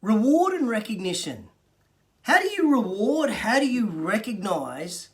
Reward and recognition. How do you reward, how do you recognize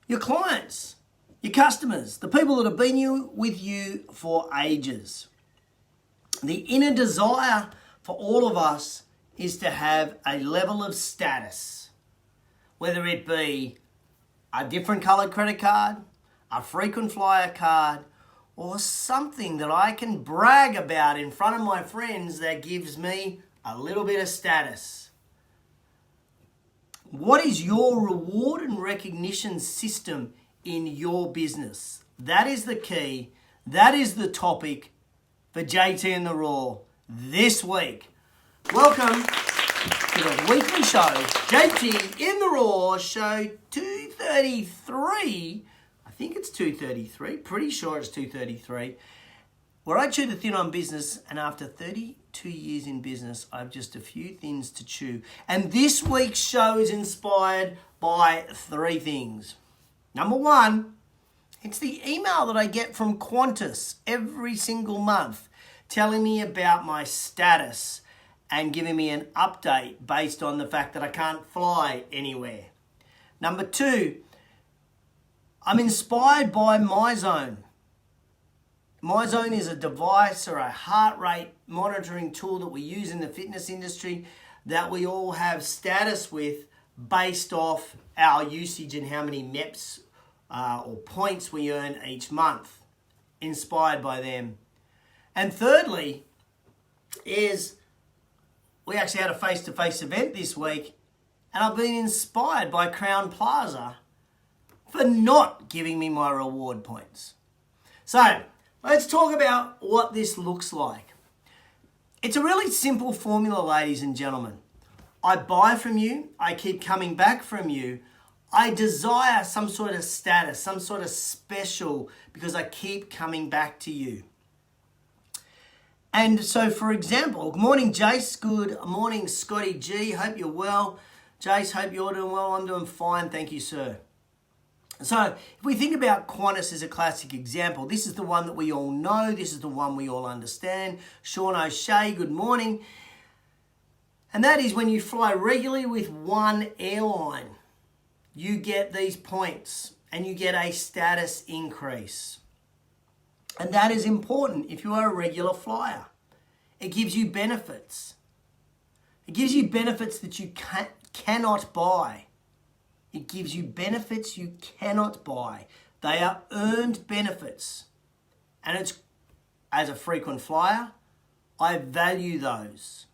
your clients, your customers, the people that have been with you for ages? The inner desire for all of us is to have a level of status, whether it be a different coloured credit card, a frequent flyer card, or something that I can brag about in front of my friends that gives me a little bit of status. What is your reward and recognition system in your business? That is the key. That is the topic for JTInTheRaw this week. Welcome to the weekly show, JTInTheRaw, show 233. I think it's 233. Pretty sure it's 233. Where I chew the thin on business, and after 32 years in business, I have just a few things to chew. And this week's show is inspired by three things. Number one, it's the email that I get from Qantas every single month telling me about my status and giving me an update based on the fact that I can't fly anywhere. Number two, I'm inspired by MyZone. MyZone is a device or a heart rate monitoring tool that we use in the fitness industry that we all have status with based off our usage and how many MEPs or points we earn each month. Inspired by them. And thirdly is we actually had a face-to-face event this week, and I've been inspired by Crown Plaza for not giving me my reward points. So let's talk about what this looks like. It's a really simple formula, ladies and gentlemen. I buy from you, I keep coming back from you, I desire some sort of status, some sort of special, because I keep coming back to you. And so, for example, good morning, Jace. Good morning, Scotty G. Hope you're well. Jace, hope you're doing well. I'm doing fine. Thank you, sir. So, if we think about Qantas as a classic example, this is the one that we all know. This is the one we all understand. Sean O'Shea, good morning. And that is when you fly regularly with one airline, you get these points and you get a status increase. And that is important if you are a regular flyer. It gives you benefits. It gives you benefits that you cannot buy. It gives you benefits you cannot buy. They are earned benefits. And it's, as a frequent flyer, I value those.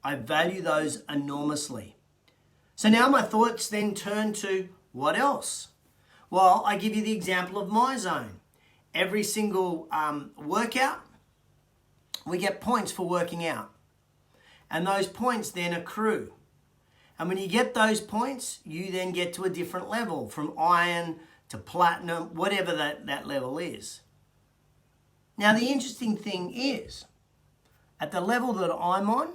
I value those enormously. So now my thoughts then turn to what else? Well, I give you the example of MyZone. Every single workout, we get points for working out. And those points then accrue. And when you get those points, you then get to a different level, from iron to platinum, whatever that level is. Now, the interesting thing is, at the level that I'm on,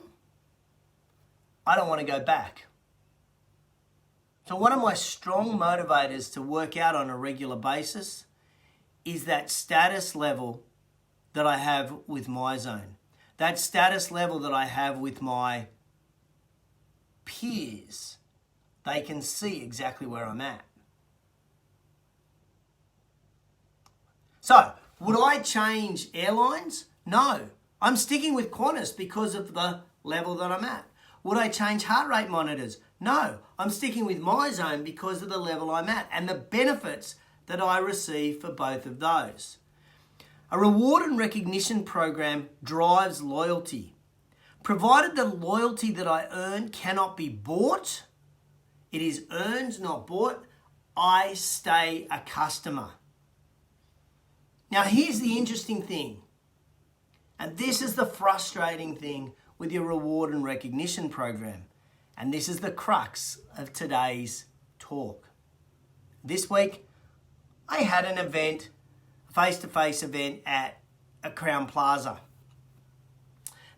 I don't want to go back. So one of my strong motivators to work out on a regular basis is that status level that I have with MyZone. That status level that I have with my peers. They can see exactly where I'm at. So, would I change airlines? No. I'm sticking with Qantas because of the level that I'm at. Would I change heart rate monitors? No. I'm sticking with MyZone because of the level I'm at and the benefits that I receive for both of those. A reward and recognition program drives loyalty. Provided the loyalty that I earn cannot be bought, it is earned, not bought, I stay a customer. Now here's the interesting thing, and this is the frustrating thing with your reward and recognition program, and this is the crux of today's talk. This week, I had an event, a face-to-face event at a Crown Plaza.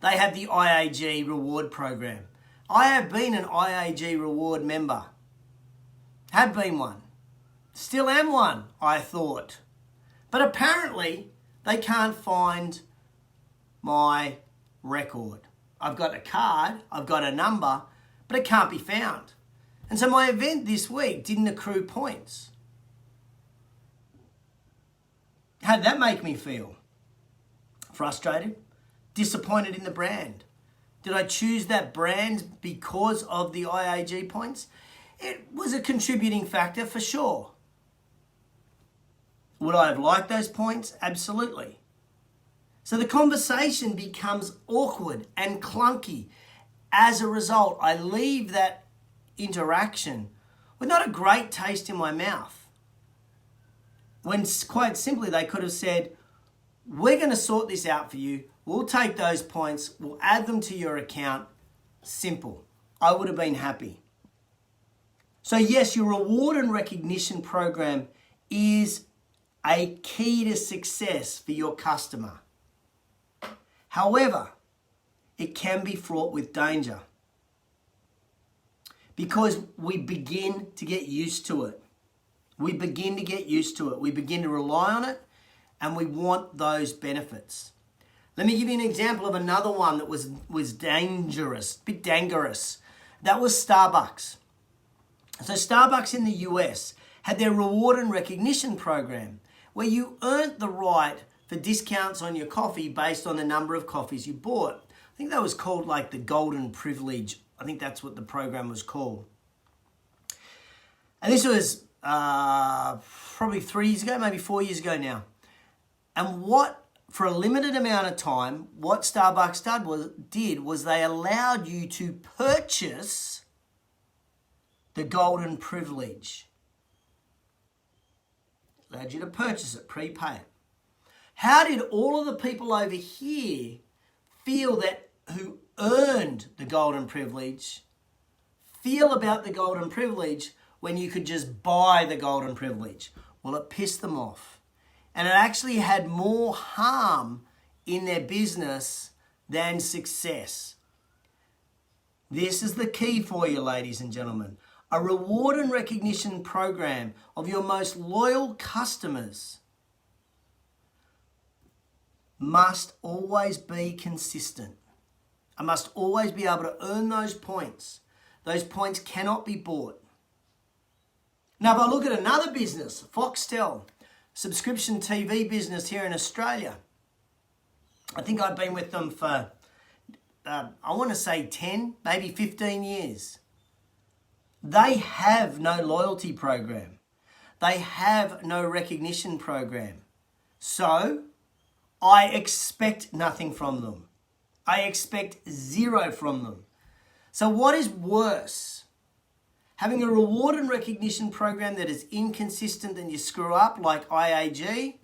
They had the IAG reward program. I have been an IAG reward member. Have been one. Still am one, I thought. But apparently, they can't find my record. I've got a card, I've got a number, but it can't be found. And so my event this week didn't accrue points. How did that make me feel? Frustrated? Disappointed in the brand? Did I choose that brand because of the IAG points? It was a contributing factor for sure. Would I have liked those points? Absolutely. So the conversation becomes awkward and clunky. As a result, I leave that interaction with not a great taste in my mouth. When quite simply they could have said, we're going to sort this out for you. We'll take those points. We'll add them to your account. Simple. I would have been happy. So yes, your reward and recognition program is a key to success for your customer. However, it can be fraught with danger because we begin to get used to it. We begin to get used to it. We begin to rely on it and we want those benefits. Let me give you an example of another one that was dangerous, a bit dangerous. That was Starbucks. So Starbucks in the US had their reward and recognition program where you earned the right for discounts on your coffee based on the number of coffees you bought. I think that was called like the golden privilege. I think that's what the program was called. And this was probably 3 years ago, maybe 4 years ago now. And for a limited amount of time, what Starbucks did was they allowed you to purchase the golden privilege. Allowed you to purchase it, prepay it. How did all of the people over here feel who earned the golden privilege feel about the golden privilege when you could just buy the golden privilege? Well, it pissed them off. And it actually had more harm in their business than success. This is the key for you, ladies and gentlemen. A reward and recognition program of your most loyal customers must always be consistent. I must always be able to earn those points. Those points cannot be bought. Now, if I look at another business, Foxtel, subscription TV business here in Australia. I think I've been with them for, I want to say 10, maybe 15 years. They have no loyalty program. They have no recognition program. So, I expect nothing from them. I expect zero from them. So what is worse? Having a reward and recognition program that is inconsistent and you screw up like IAG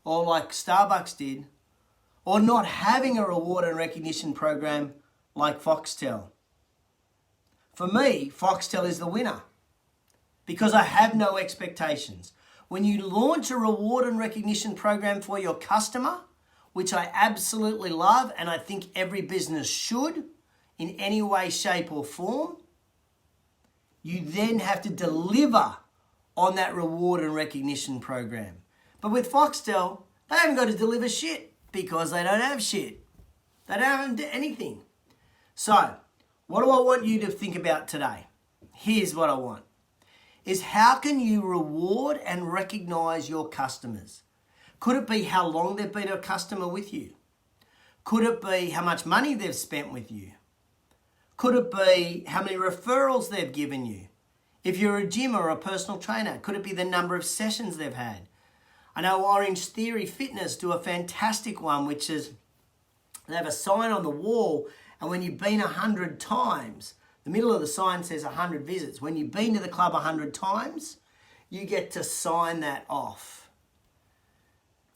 or like Starbucks did, or not having a reward and recognition program like Foxtel. For me, Foxtel is the winner because I have no expectations. When you launch a reward and recognition program for your customer, which I absolutely love and I think every business should in any way, shape or form, you then have to deliver on that reward and recognition program. But with Foxtel, they haven't got to deliver shit because they don't have shit. They don't have anything. So, what do I want you to think about today? Here's what I want. Is how can you reward and recognize your customers? Could it be how long they've been a customer with you? Could it be how much money they've spent with you? Could it be how many referrals they've given you? If you're a gym or a personal trainer, could it be the number of sessions they've had? I know Orange Theory Fitness do a fantastic one, which is they have a sign on the wall, and when you've been 100 times, the middle of the sign says 100 visits. When you've been to the club 100 times, you get to sign that off.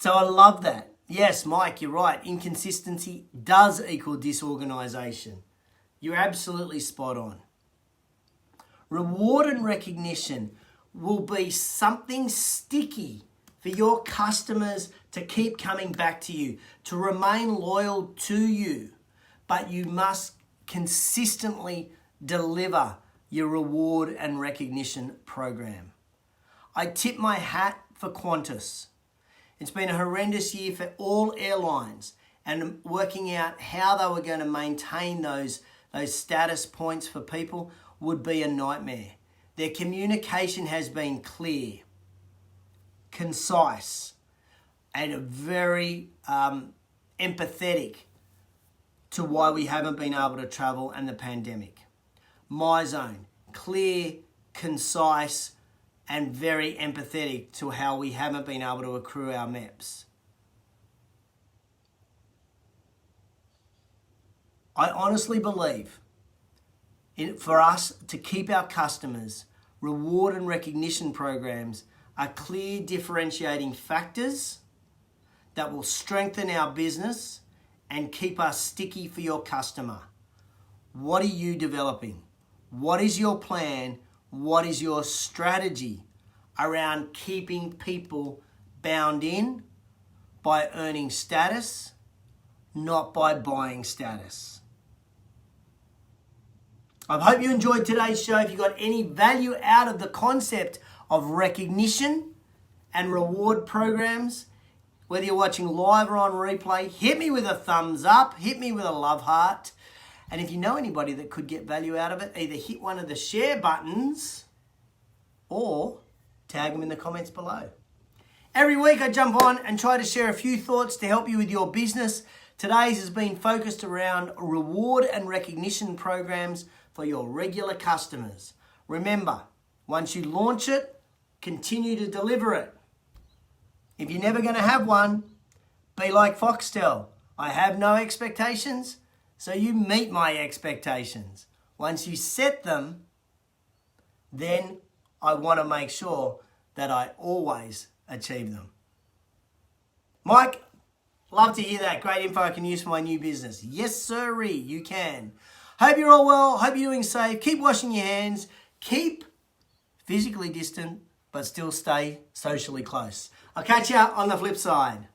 So I love that. Yes, Mike, you're right. Inconsistency does equal disorganization. You're absolutely spot on. Reward and recognition will be something sticky for your customers to keep coming back to you, to remain loyal to you. But you must consistently deliver your reward and recognition program. I tip my hat for Qantas. It's been a horrendous year for all airlines. and working out how they were going to maintain those status points for people would be a nightmare. Their communication has been clear, concise, and very empathetic to why we haven't been able to travel and the pandemic. My Zone, clear, concise, and very empathetic to how we haven't been able to accrue our MEPs. I honestly believe for us to keep our customers, reward and recognition programs are clear differentiating factors that will strengthen our business and keep us sticky for your customer. What are you developing? What is your plan? What is your strategy around keeping people bound in by earning status, not by buying status? I hope you enjoyed today's show. If you got any value out of the concept of recognition and reward programs, whether you're watching live or on replay, hit me with a thumbs up, hit me with a love heart. And if you know anybody that could get value out of it, either hit one of the share buttons or tag them in the comments below. Every week I jump on and try to share a few thoughts to help you with your business. Today's has been focused around reward and recognition programs for your regular customers. Remember, once you launch it, continue to deliver it. If you're never going to have one, be like Foxtel. I have no expectations, so you meet my expectations. Once you set them, then I want to make sure that I always achieve them. Mike, love to hear that. Great info I can use for my new business. Yes, sirree, you can. Hope you're all well. Hope you're doing safe. Keep washing your hands. Keep physically distant, but still stay socially close. I'll catch you on the flip side.